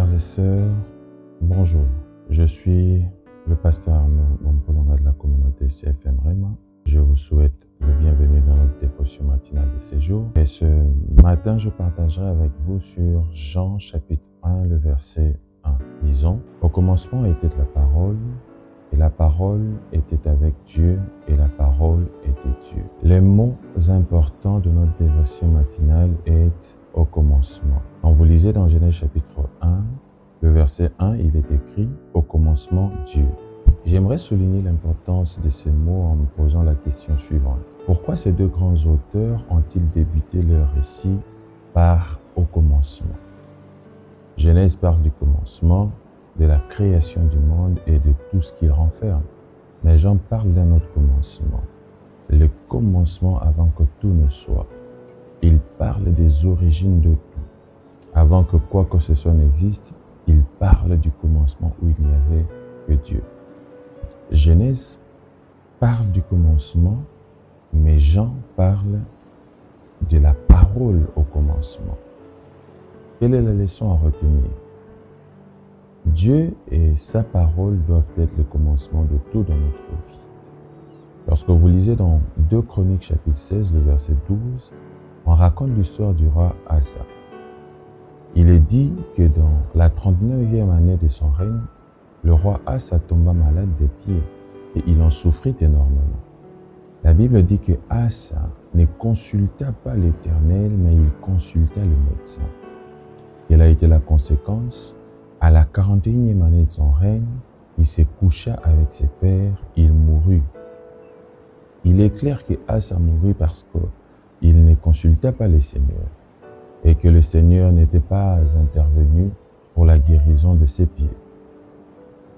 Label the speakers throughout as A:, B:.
A: Frères et sœurs, bonjour. Je suis le pasteur Arnaud Bompolonga de la communauté CFM Rema. Je vous souhaite le bienvenu dans notre dévotion matinale de ces jours. Et ce matin, je partagerai avec vous sur Jean chapitre 1, le verset 1. Disons, au commencement était la parole, et la parole était avec Dieu, et la parole était Dieu. Les mots importants de notre dévotion matinale est au commencement. Quand vous lisez dans Genèse chapitre 1, le verset 1, il est écrit « Au commencement, Dieu ». J'aimerais souligner l'importance de ces mots en me posant la question suivante. Pourquoi ces deux grands auteurs ont-ils débuté leur récit par « Au commencement ». Genèse parle du commencement, de la création du monde et de tout ce qu'il renferme. Mais Jean parle d'un autre commencement, le commencement avant que tout ne soit. Il parle des origines de tout. Avant que quoi que ce soit n'existe, il parle du commencement où il n'y avait que Dieu. Genèse parle du commencement, mais Jean parle de la parole au commencement. Quelle est la leçon à retenir? Dieu et sa parole doivent être le commencement de tout dans notre vie. Lorsque vous lisez dans 2 Chroniques chapitre 16, le verset 12, on raconte l'histoire du roi Asa. Il est dit que dans la 39e année de son règne, le roi Asa tomba malade des pieds et il en souffrit énormément. La Bible dit que Asa ne consulta pas l'Éternel, mais il consulta le médecin. Quelle a été la conséquence? À la 41e année de son règne, il se coucha avec ses pères, il mourut. Il est clair que Asa mourut parce qu'il ne consulta pas le Seigneur et que le Seigneur n'était pas intervenu pour la guérison de ses pieds.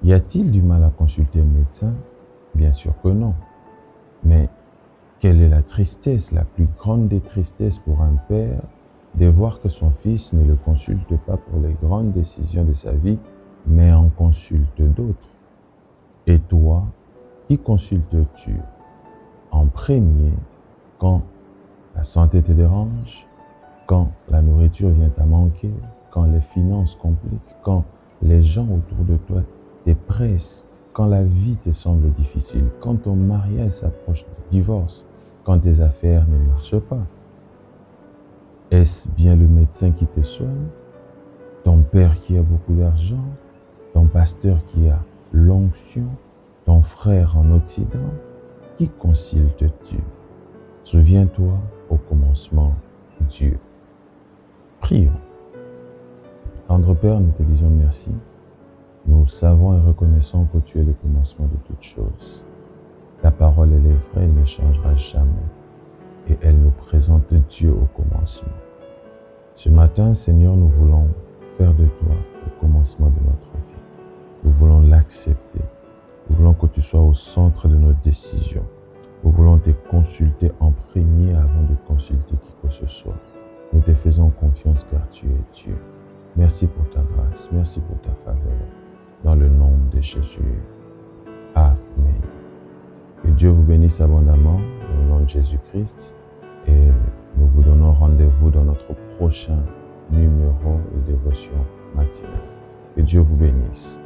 A: Y a-t-il du mal à consulter le médecin? Bien sûr que non. Mais quelle est la tristesse, la plus grande des tristesses pour un père, de voir que son fils ne le consulte pas pour les grandes décisions de sa vie, mais en consulte d'autres. Et toi, qui consultes-tu en premier quand la santé te dérange, quand la nourriture vient à manquer, quand les finances compliquent, quand les gens autour de toi te pressent, quand la vie te semble difficile, quand ton mariage s'approche du divorce, quand tes affaires ne marchent pas? Est-ce bien le médecin qui te soigne, ton père qui a beaucoup d'argent, ton pasteur qui a l'onction, ton frère en Occident? Qui consultes-tu? Souviens-toi, au commencement, Dieu. Prions. Tendre Père, nous te disons merci. Nous savons et reconnaissons que tu es le commencement de toutes choses. Ta parole, elle est vraie, elle ne changera jamais. Et elle nous présente Dieu au commencement. Ce matin, Seigneur, nous voulons faire de toi le commencement de notre vie. Nous voulons l'accepter. Nous voulons que tu sois au centre de nos décisions. Nous voulons te consulter en premier avant de consulter qui que ce soit. Nous te faisons confiance car tu es Dieu. Merci pour ta grâce. Merci pour ta faveur. Dans le nom de Jésus. Amen. Que Dieu vous bénisse abondamment dans le nom de Jésus-Christ. Et nous vous donnons rendez-vous dans notre prochain numéro de dévotion matinale. Que Dieu vous bénisse.